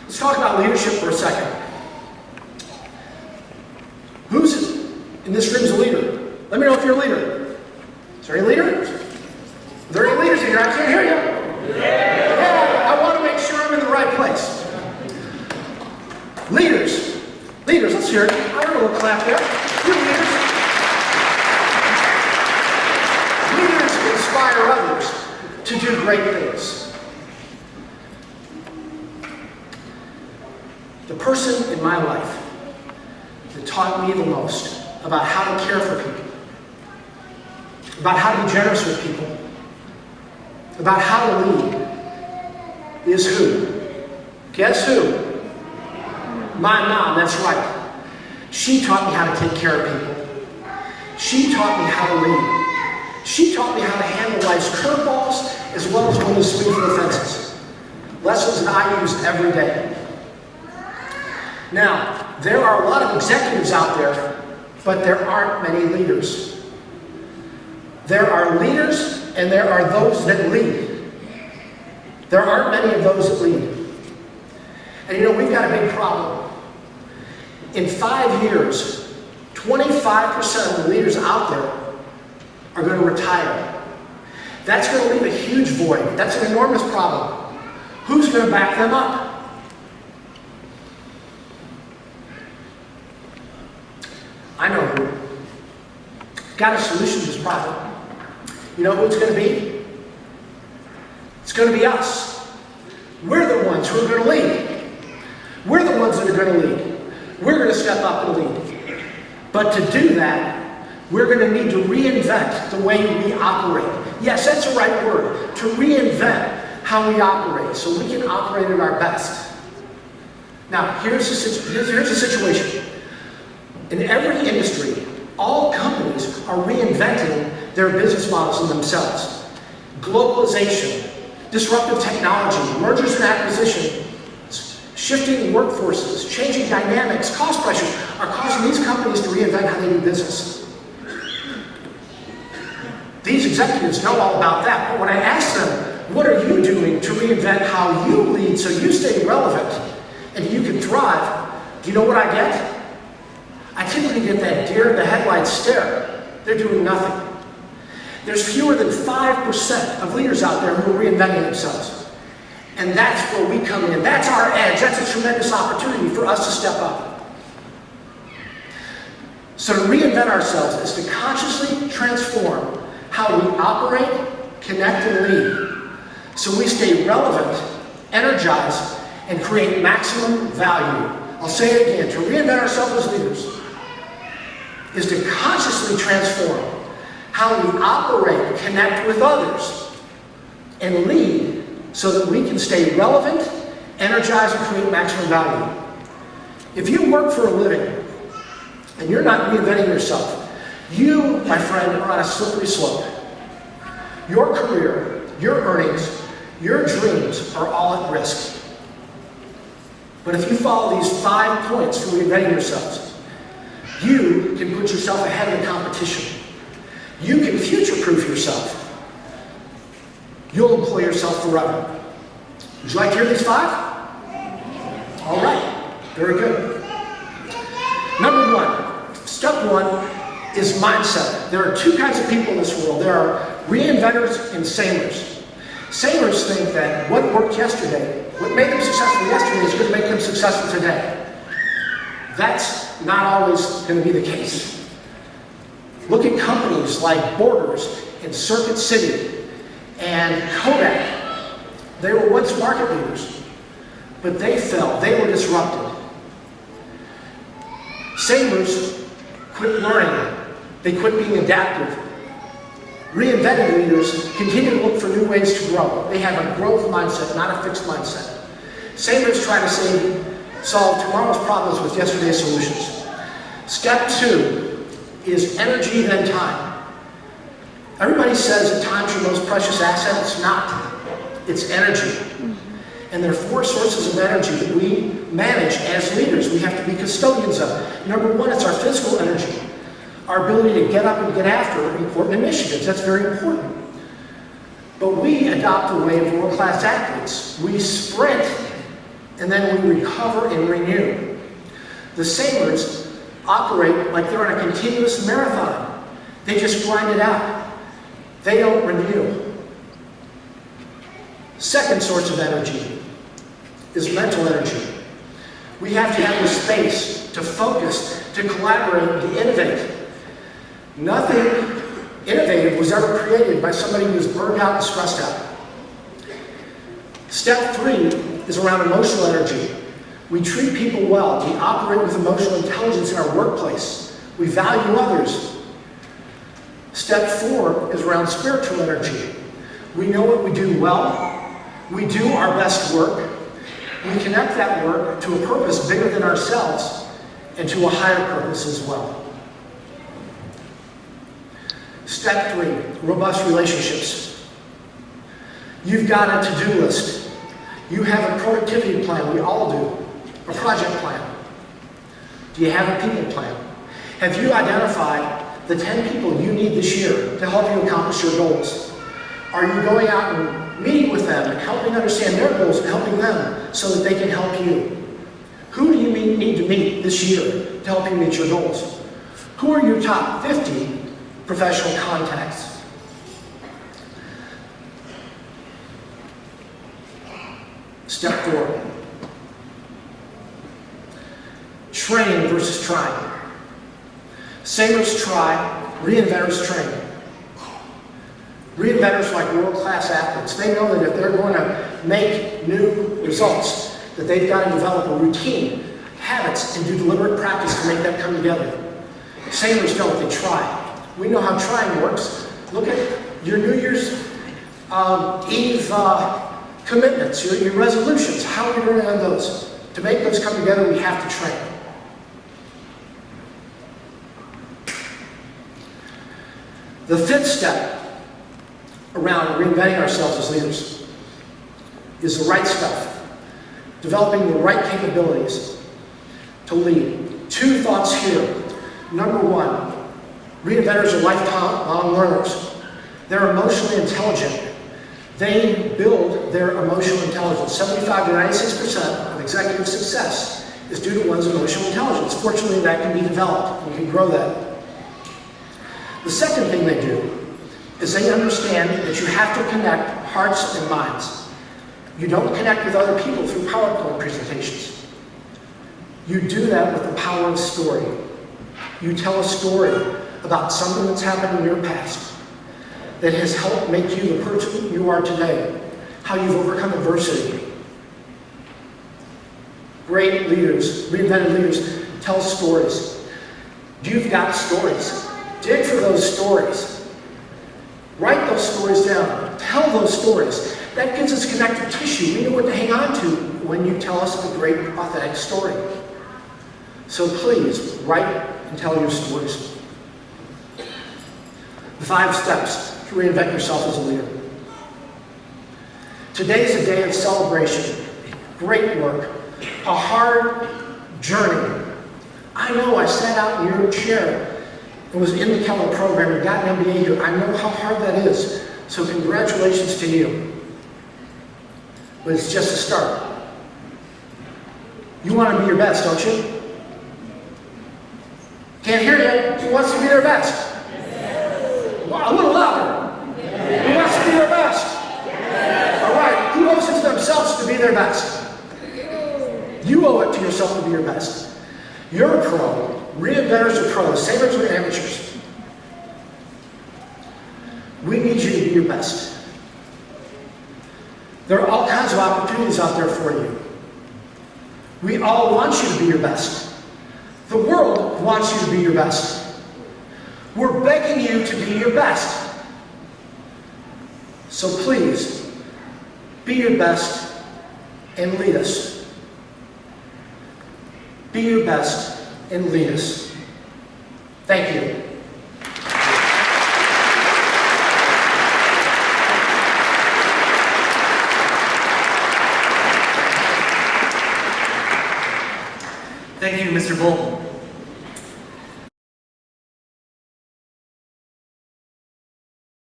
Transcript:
Let's talk about leadership for a second. Who's in this room is a leader? Let me know if you're a leader. Is there any leaders? Are there any leaders in here? I can't hear you. Yeah, I want to make sure I'm in the right place. Leaders. Leaders, let's hear it. I heard a little clap there. You're leaders. Leaders inspire others to do great things. The person in my life that taught me the most about how to care for people, about how to be generous with people, about how to lead, is who? Guess who? My mom, that's right. She taught me how to take care of people. She taught me how to lead. She taught me how to handle life's curveballs as well as when to swing for the fences. Lessons that I use every day. Now, there are a lot of executives out there, but there aren't many leaders. There are leaders and there are those that lead. There aren't many of those that lead. And you know, we've got a big problem. In 5 years, 25% of the leaders out there are going to retire. That's going to leave a huge void. That's an enormous problem. Who's going to back them up? I know who. Got a solution to this problem. You know who it's going to be? It's going to be us. We're the ones who are going to lead. We're the ones that are going to lead. We're going to step up and lead. But to do that, we're going to need to reinvent the way we operate. Yes, that's the right word. To reinvent how we operate so we can operate at our best. Now, here's the situation. In every industry, all companies are reinventing their business models in themselves. Globalization, disruptive technology, mergers and acquisitions, shifting workforces, changing dynamics, cost pressures are causing these companies to reinvent how they do business. These executives know all about that, but when I ask them, what are you doing to reinvent how you lead so you stay relevant and you can thrive, do you know what I get? I typically get that deer in the headlights stare. They're doing nothing. There's fewer than 5% of leaders out there who are reinventing themselves. And that's where we come in. That's our edge. That's a tremendous opportunity for us to step up. So to reinvent ourselves is to consciously transform how we operate, connect, and lead. So we stay relevant, energized, and create maximum value. I'll say it again. To reinvent ourselves as leaders is to consciously transform how we operate, connect with others, and lead so that we can stay relevant, energize, and create maximum value. If you work for a living and you're not reinventing yourself, you, my friend, are on a slippery slope. Your career, your earnings, your dreams are all at risk. But if you follow these 5 points for reinventing yourselves, you can put yourself ahead of the competition. You can future-proof yourself. You'll employ yourself forever. Would you like to hear these 5? All right. Very good. Number 1. Step 1 is mindset. There are 2 kinds of people in this world. There are reinventors and sailors. Sailors think that what worked yesterday, what made them successful yesterday is going to make them successful today. That's not always going to be the case. Look at companies like Borders and Circuit City and Kodak. They were once market leaders, but they fell. They were disrupted. Sailors quit learning. They quit being adaptive. Reinvented leaders continue to look for new ways to grow. They have a growth mindset, not a fixed mindset. Sailors try to solve tomorrow's problems with yesterday's solutions. Step 2 is energy then time. Everybody says that time's your most precious asset. It's not. It's energy. And there are 4 sources of energy that we manage as leaders. We have to be custodians of. Number 1, it's our physical energy. Our ability to get up and get after important initiatives. That's very important. But we adopt the way of world-class athletes. We sprint and then we recover and renew. The Samers operate like they're on a continuous marathon. They just grind it out. They don't renew. Second source of energy is mental energy. We have to have the space to focus, to collaborate, to innovate. Nothing innovative was ever created by somebody who was burned out and stressed out. Step 3 is around emotional energy. We treat people well. We operate with emotional intelligence in our workplace. We value others. Step 4 is around spiritual energy. We know what we do well. We do our best work. We connect that work to a purpose bigger than ourselves and to a higher purpose as well. Step 3, robust relationships. You've got a to-do list. You have a productivity plan, we all do. A project plan. Do you have a people plan? Have you identified the 10 people you need this year to help you accomplish your goals? Are you going out and meeting with them and helping understand their goals and helping them so that they can help you? Who do you need to meet this year to help you meet your goals? Who are your top 50 professional contacts? Step 4. Train versus trying. Savers try, reinventors train. Reinventors are like world-class athletes. They know that if they're going to make new results, that they've got to develop a routine, habits, and do deliberate practice to make that come together. Savers don't, they try. We know how trying works. Look at your New Year's Eve commitments, your resolutions. How are we going to on those? To make those come together, we have to train. The 5th step around reinventing ourselves as leaders is the right stuff. Developing the right capabilities to lead. 2 thoughts here. Number 1, reinventors are lifelong learners. They're emotionally intelligent. They build their emotional intelligence. 75 to 96% of executive success is due to one's emotional intelligence. Fortunately, that can be developed. We can grow that. The second thing they do is they understand that you have to connect hearts and minds. You don't connect with other people through PowerPoint presentations. You do that with the power of story. You tell a story about something that's happened in your past that has helped make you the person you are today, how you've overcome adversity. Great leaders, reinvented leaders, tell stories. You've got stories. Dig for those stories. Write those stories down. Tell those stories. That gives us connective tissue. We know what to hang on to when you tell us a great, authentic story. So please, write and tell your stories. The 5 steps to reinvent yourself as a leader. Today's a day of celebration. Great work. A hard journey. I know I sat out in your chair and was in the Keller program and got an MBA here. I know how hard that is. So congratulations to you. But it's just a start. You want to be your best, don't you? Can't hear you. Who wants to be their best? A little louder. Who wants to be their best? All right. Who owes it to themselves to be their best? You owe it to yourself to be your best. You're a pro. Reinventors are pros. Savers are amateurs. We need you to be your best. There are all kinds of opportunities out there for you. We all want you to be your best. The world wants you to be your best. We're begging you to be your best. So please, be your best and lead us. Be your best and lead us. Thank you. Thank you, Mr. Bolton.